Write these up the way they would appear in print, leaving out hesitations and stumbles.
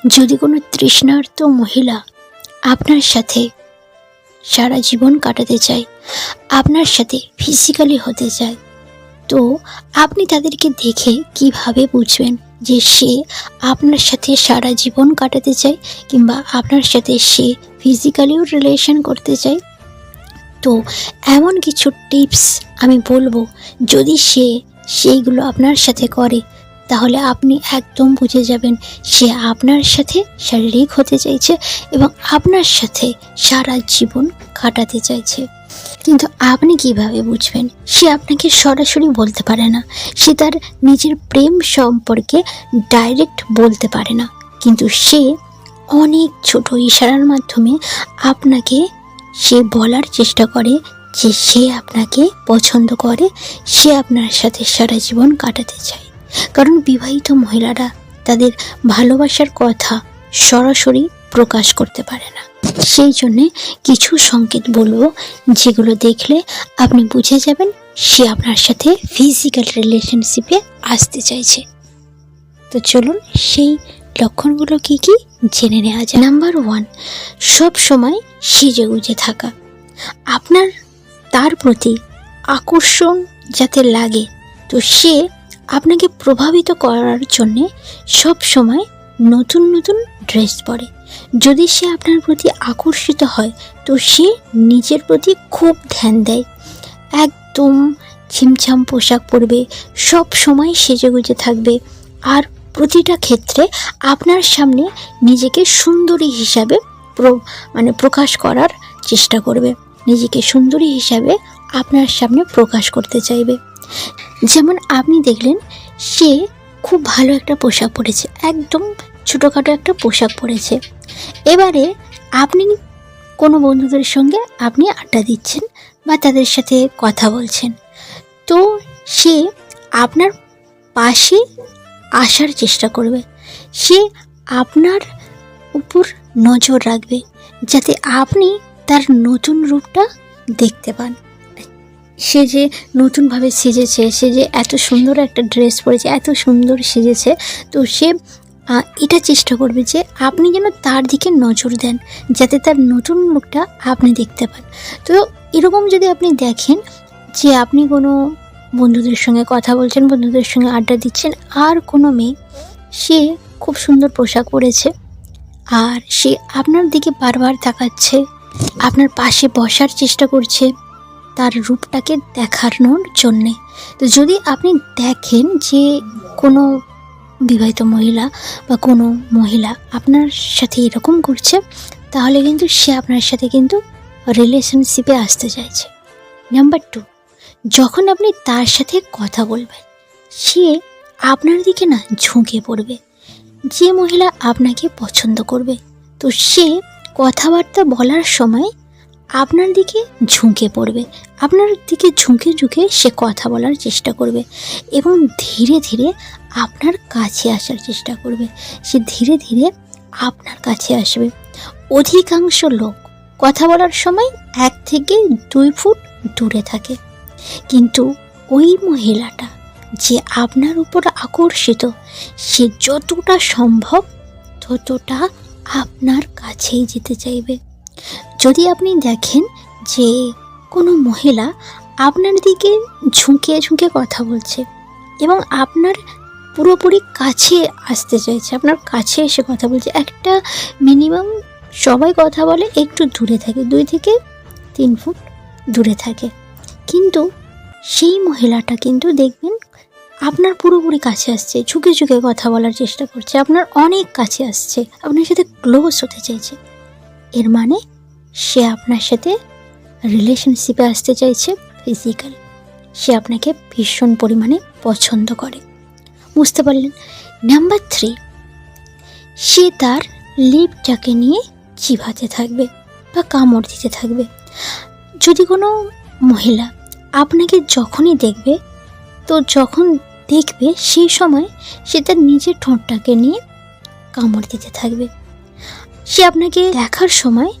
যদি কোনো তৃষ্ণার্ত মহিলা আপনার সাথে সারা জীবন কাটাতে চায়, আপনার সাথে ফিজিক্যালি হতে চায়, তো আপনি তাদেরকে দেখে কিভাবে বুঝবেন যে সে আপনার সাথে সারা জীবন কাটাতে চায় কিংবা আপনার সাথে সে ফিজিক্যালিও রিলেশন করতে চায়? তো এমন কিছু টিপস আমি বলবো, যদি সে সেইগুলো আপনার সাথে করে তাহলে আপনি একদম বুঝে যাবেন সে আপনার সাথে শারীরিক হতে চাইছে এবং আপনার সাথে সারা জীবন কাটাতে চাইছে। কিন্তু আপনি কিভাবে বুঝবেন? সে আপনাকে সরাসরি বলতে পারে না, সে তার নিজের প্রেম সম্পর্কে ডাইরেক্ট বলতে পারে না, কিন্তু সে অনেক ছোট ইশারার মাধ্যমে আপনাকে সে বলার চেষ্টা করে যে সে আপনাকে পছন্দ করে, সে আপনার সাথে সারা জীবন কাটাতে চায়। কারণ বিবাহিত মহিলারা তাদের ভালোবাসার কথা সরাসরি প্রকাশ করতে পারে না। সেই জন্যে কিছু সংকেত বলবো যেগুলো দেখলে আপনি বুঝে যাবেন সে আপনার সাথে ফিজিক্যাল রিলেশনশিপে আসতে চাইছে। তো চলুন সেই লক্ষণগুলো কি কি জেনে নেওয়া যায়। নাম্বার 1, সব সময় সেজেগুজে থাকা। আপনার তার প্রতি আকর্ষণ যাতে লাগে, তো সে আপনাকে প্রভাবিত করার জন্যে সব সময় নতুন নতুন ড্রেস পরে। যদি সে আপনার প্রতি আকর্ষিত হয় তো সে নিজের প্রতি খুব ধ্যান দেয়, একদম ছিমছাম পোশাক পরবে, সব সময় সেজেগুজে থাকবে, আর প্রতিটা ক্ষেত্রে আপনার সামনে নিজেকে সুন্দরী হিসাবে প্রকাশ করার চেষ্টা করবে, নিজেকে সুন্দরী হিসাবে আপনার সামনে প্রকাশ করতে চাইবে। যেমন আপনি দেখলেন সে খুব ভালো একটা পোশাক পরেছে, একদম ছোটোখাটো একটা পোশাক পরেছে, এবারে আপনি কোনো বন্ধুদের সঙ্গে আপনি আড্ডা দিচ্ছেন বা তাদের সাথে কথা বলছেন, তো সে আপনার পাশে আসার চেষ্টা করবে, সে আপনার উপর নজর রাখবে যাতে আপনি তার নতুন রূপটা দেখতে পান। সে যে নতুনভাবে সেজেছে, সে যে এত সুন্দর একটা ড্রেস পরেছে, এত সুন্দর সেজেছে, তো সে এটা চেষ্টা করবে যে আপনি যেন তার দিকে নজর দেন যাতে তার নতুন লুকটা আপনি দেখতে পান। তো এরকম যদি আপনি দেখেন যে আপনি কোনো বন্ধুদের সঙ্গে কথা বলছেন, বন্ধুদের সঙ্গে আড্ডা দিচ্ছেন, আর কোনো মেয়ে সে খুব সুন্দর পোশাক পরেছে আর সে আপনার দিকে বারবার তাকাচ্ছে, আপনার পাশে বসার চেষ্টা করছে তার রূপটাকে দেখানোর জন্যে, তো যদি আপনি দেখেন যে কোনো বিবাহিত মহিলা বা কোনো মহিলা আপনার সাথে এরকম করছে, তাহলে কিন্তু সে আপনার সাথে কিন্তু রিলেশনশিপে আসতে চাইছে। নাম্বার 2, যখন আপনি তার সাথে কথা বলবেন সে আপনার দিকে না ঝুঁকে পড়বে। যে মহিলা আপনাকে পছন্দ করবে তো সে কথাবার্তা বলার সময় আপনার দিকে ঝুঁকে পড়বে, আপনার দিকে ঝুঁকে ঝুঁকে সে কথা বলার চেষ্টা করবে এবং ধীরে ধীরে আপনার কাছে আসার চেষ্টা করবে, সে ধীরে ধীরে আপনার কাছে আসবে। অধিকাংশ লোক কথা বলার সময় 1 থেকে 2 ফুট দূরে থাকে, কিন্তু ওই মহিলাটা যে আপনার উপর আকর্ষিত সে যতটা সম্ভব ততটা আপনার কাছেই যেতে চাইবে। যদি আপনি দেখেন যে কোনো মহিলা আপনার দিকে ঝুঁকে ঝুঁকে কথা বলছে এবং আপনার পুরোপুরি কাছে আসতে চাইছে, আপনার কাছে এসে কথা বলছে, একটা মিনিমাম সবাই কথা বলে একটু দূরে থাকে, 2 থেকে 3 ফুট দূরে থাকে, কিন্তু সেই মহিলাটা কিন্তু দেখবেন আপনার পুরোপুরি কাছে আসছে, ঝুঁকে ঝুঁকে কথা বলার চেষ্টা করছে, আপনার অনেক কাছে আসছে, আপনার সাথে ক্লোজ হতে চাইছে, এর মানে সে আপনার সাথে রিলেশনশিপে আসতে চাইছে ফিজিক্যাল, সে আপনাকে ভীষণ পরিমাণে পছন্দ করে। বুঝতে পারলেন? নাম্বার 3, সে তার লিপটাকে নিয়ে চিবাতে থাকবে বা কামড় দিতে থাকবে। যদি কোনো মহিলা আপনাকে যখনই দেখবে, তো যখন দেখবে সেই সময় সে তার নিজের ঠোঁটটাকে নিয়ে কামড় দিতে থাকবে। সে আপনাকে দেখার সময়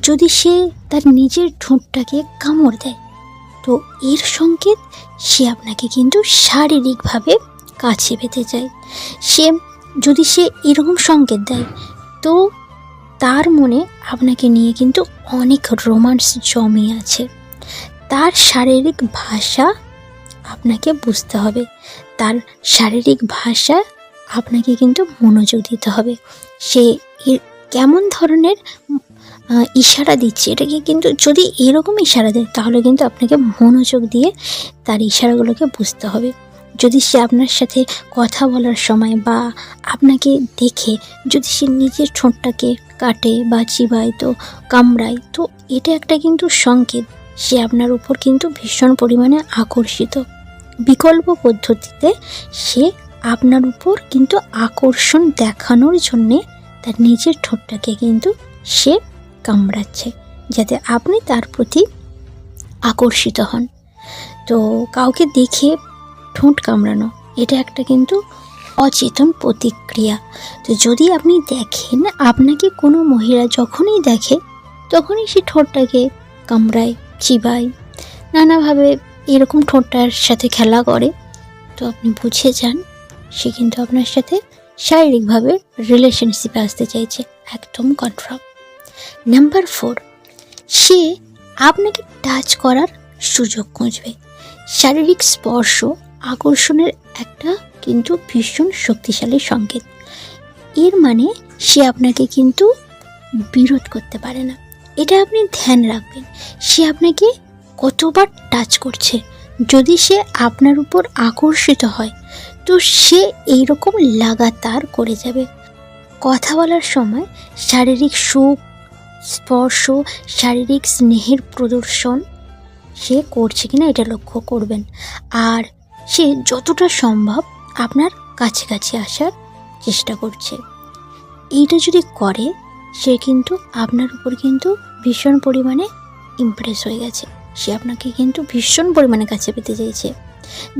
যদি সে তার নিজের ঠোঁটটাকে কামড় দেয়, তো এর সংকেত সে আপনাকে কিন্তু শারীরিকভাবে কাছে পেতে চায়, সে যদি সে এরকম সংকেত দেয়, তো তার মনে আপনাকে নিয়ে কিন্তু অনেক রোমান্স জমে আছে। তার শারীরিক ভাষা আপনাকে বুঝতে হবে, তার শারীরিক ভাষা আপনাকে কিন্তু মনোযোগ দিতে হবে। সে কেমন ধরনের ইশারা দিচ্ছে, এটাকে কিন্তু যদি এরকম ইশারা দেয় তাহলে কিন্তু আপনাকে মনোযোগ দিয়ে তার ইশারাগুলোকে বুঝতে হবে। যদি সে আপনার সাথে কথা বলার সময় বা আপনাকে দেখে যদি সে নিজের ঠোঁটটাকে কাটে বা চিবায়, তো কামড়ায়, তো এটা একটা কিন্তু সংকেত সে আপনার উপর কিন্তু ভীষণ পরিমাণে আকর্ষিত। বিকল্প পদ্ধতিতে সে আপনার উপর কিন্তু আকর্ষণ দেখানোর জন্যে তার নিজের ঠোঁটটাকে কিন্তু সে কামড়াচ্ছে, যাতে আপনি তার প্রতি আকর্ষিত হন। তো কাউকে দেখে ঠোঁট কামড়ানো এটা একটা কিন্তু অচেতন প্রতিক্রিয়া। তো যদি আপনি দেখেন আপনাকে কোনো মহিলা যখনই দেখে তখনই সে ঠোঁটটাকে কামড়ায়, চিবায়, নানাভাবে এরকম ঠোঁটটার সাথে খেলা করে, তো আপনি বুঝে যান সে কিন্তু আপনার সাথে শারীরিকভাবে রিলেশনশিপে আসতে চাইছে, একদম কনফার্ম। নাম্বার 4, সে আপনাকে টাচ করার সুযোগ খুঁজবে। শারীরিক স্পর্শ আকর্ষণের একটা কিন্তু ভীষণ শক্তিশালী সংকেত। এর মানে সে আপনাকে কিন্তু বিরোধ করতে পারে না। এটা আপনি ধ্যান রাখবেন, সে আপনাকে কতবার টাচ করছে। যদি সে আপনার উপর আকর্ষিত হয় তো সে এইরকম লাগাতার করে যাবে। কথা বলার সময় শারীরিক সুখ, স্পর্শ, শারীরিক স্নেহের প্রদর্শন সে করছে কিনা এটা লক্ষ্য করবেন। আর সে যতটা সম্ভব আপনার কাছাকাছি আসার চেষ্টা করছে। এইটা যদি করে সে কিন্তু আপনার উপর কিন্তু ভীষণ পরিমাণে ইমপ্রেস হয়ে গেছে, সে আপনাকে কিন্তু ভীষণ পরিমাণে কাছে পেতে চাইছে।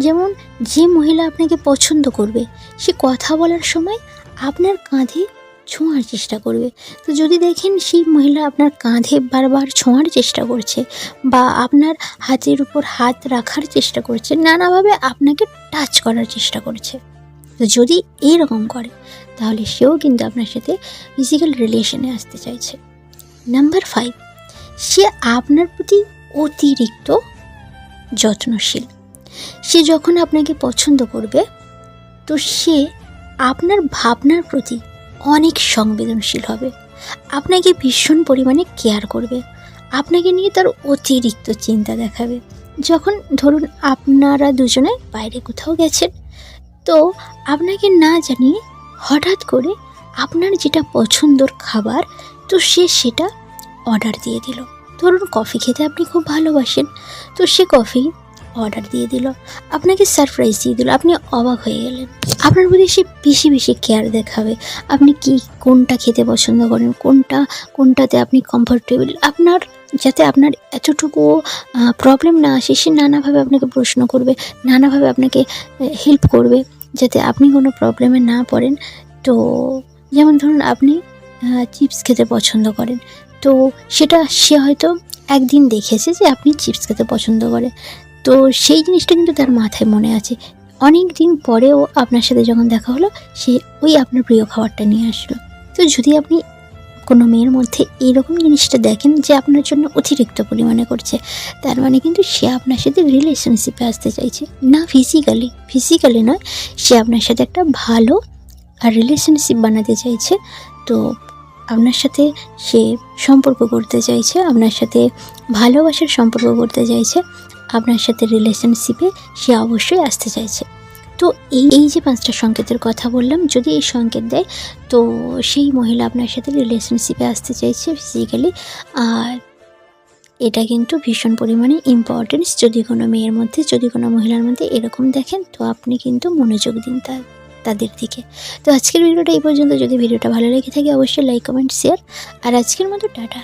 যেমন যে মহিলা আপনাকে পছন্দ করবে সে কথা বলার সময় আপনার কাঁধে ছোঁয়ার চেষ্টা করবে। তো যদি দেখেন সেই মহিলা আপনার কাঁধে বারবার ছোঁয়ার চেষ্টা করছে বা আপনার হাতের উপর হাত রাখার চেষ্টা করছে, নানাভাবে আপনাকে টাচ করার চেষ্টা করছে, তো যদি এইরকম করে তাহলে সেও কিন্তু আপনার সাথে ফিজিক্যাল রিলেশনে আসতে চাইছে। নাম্বার 5, সে আপনার প্রতি অতিরিক্ত যত্নশীল। সে যখন আপনাকে পছন্দ করবে তো সে আপনার ভাবনার প্রতি অনেক সংবেদনশীল হবে, আপনাকে ভীষণ পরিমাণে কেয়ার করবে, আপনাকে নিয়ে তার অতিরিক্ত চিন্তা দেখাবে। যখন ধরুন আপনারা দুজনে বাইরে কোথাও গেছেন, তো আপনাকে না জানিয়ে হঠাৎ করে আপনার যেটা পছন্দর খাবার তো সে সেটা অর্ডার দিয়ে দিল। ধরুন কফি খেতে আপনি খুব ভালোবাসেন, তো সে কফি অর্ডার দিয়ে দিল, আপনাকে সারপ্রাইজ দিয়ে দিল, আপনি অবাক হয়ে গেলেন। আপনার প্রতি সে বেশি বেশি কেয়ার দেখাবে, আপনি কোনটা খেতে পছন্দ করেন, কোনটাতে আপনি কমফোর্টেবল, আপনার যাতে আপনার এতটুকু প্রবলেম না আসে সে নানাভাবে আপনাকে প্রশ্ন করবে, নানাভাবে আপনাকে হেল্প করবে যাতে আপনি কোনো প্রবলেমে না পড়েন। তো যেমন ধরুন আপনি চিপস খেতে পছন্দ করেন, তো সেটা সে হয়তো একদিন দেখেছে যে আপনি চিপস খেতে পছন্দ করে, তো সেই জিনিসটা কিন্তু তার মাথায় মনে আছে। অনেক দিন পরেও আপনার সাথে যখন দেখা হলো সে ওই আপনার প্রিয় খাবারটা নিয়ে আসলো। তো যদি আপনি কোনো মেয়ের মধ্যে এইরকম জিনিসটা দেখেন যে আপনার জন্য অতিরিক্ত পরিমাণে করছে, তার মানে কিন্তু সে আপনার সাথে রিলেশনশিপে আসতে চাইছে, না ফিজিক্যালি নয়, সে আপনার সাথে একটা ভালো রিলেশনশিপ বানাতে চাইছে। তো আপনার সাথে সে সম্পর্ক করতে চাইছে, আপনার সাথে ভালোবাসার সম্পর্ক করতে চাইছে, আপনার সাথে রিলেশনশিপে সে অবশ্যই আসতে চাইছে। তো এই যে 5টা সংকেতের কথা বললাম, যদি এই সংকেত দেয় তো সেই মহিলা আপনার সাথে রিলেশনশিপে আসতে চাইছে ফিজিক্যালি। আর এটা কিন্তু ভীষণ পরিমাণে ইম্পর্টেন্স, যদি কোনো মেয়ের মধ্যে, যদি কোনো মহিলার মধ্যে এরকম দেখেন তো আপনি কিন্তু মনোযোগ দিন তাদের দিকে। তো আজকের ভিডিওটা এই পর্যন্ত। যদি ভিডিওটা ভালো লেগে থাকে অবশ্যই লাইক, কমেন্ট, শেয়ার। আর আজকের মতো টাটা।